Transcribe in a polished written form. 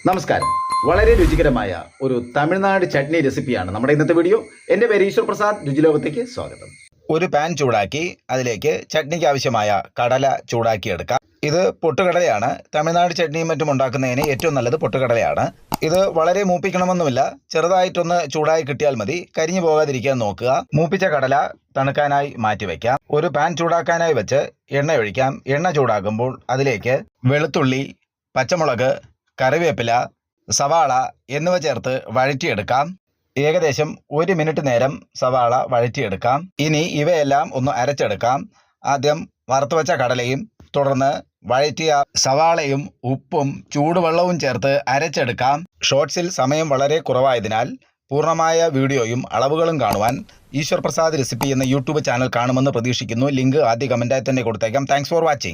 നമസ്കാരം. വളരെ രുചികരമായ ഒരു തമിഴ്നാട് ചട്നി റെസിപ്പിയാണ് നമ്മുടെ ഇന്നത്തെ വീഡിയോ. എൻ്റെ പേര് ഈശ്വർ പ്രസാദ്. രുചിലോകത്തേക്ക് സ്വാഗതം. ഒരു പാൻ ചൂടാക്കി അതിലേക്ക് ചട്നിക്ക് ആവശ്യമായ കടല ചൂടാക്കി എടുക്കാം. ഇത് പൊട്ടുകടലയാണ്. തമിഴ്നാട് ചട്നിയും മറ്റും ഉണ്ടാക്കുന്നതിന് ഏറ്റവും നല്ലത് പൊട്ടുകടലയാണ്. ഇത് വളരെ മൂപ്പിക്കണമെന്നുമില്ല, ചെറുതായിട്ടൊന്ന് ചൂടായി കിട്ടിയാൽ മതി. കരിഞ്ഞു പോകാതിരിക്കാൻ നോക്കുക. മൂപ്പിച്ച കടല തണുക്കാനായി മാറ്റിവെക്കാം. ഒരു പാൻ ചൂടാക്കാനായി വെച്ച് എണ്ണ ഒഴിക്കാം. എണ്ണ ചൂടാകുമ്പോൾ അതിലേക്ക് വെളുത്തുള്ളി, പച്ചമുളക്, കറിവേപ്പില, സവാള എന്നിവ ചേർത്ത് വഴറ്റിയെടുക്കാം. ഏകദേശം 1 മിനിറ്റ് നേരം സവാള വഴറ്റിയെടുക്കാം. ഇനി ഇവയെല്ലാം ഒന്ന് അരച്ചെടുക്കാം. ആദ്യം വറുത്തുവച്ച കടലയും തുടർന്ന് വഴറ്റിയ സവാളയും ഉപ്പും ചൂടുവെള്ളവും ചേർത്ത് അരച്ചെടുക്കാം. ഷോർട്സിൽ സമയം വളരെ കുറവായതിനാൽ പൂർണ്ണമായ വീഡിയോയും അളവുകളും കാണുവാൻ ഈശ്വർ പ്രസാദ് റെസിപ്പി എന്ന യൂട്യൂബ് ചാനൽ കാണുമെന്ന് പ്രതീക്ഷിക്കുന്നു. ലിങ്ക് ആദ്യ കമൻറ്റായി തന്നെ കൊടുത്തേക്കാം. Thanks for watching.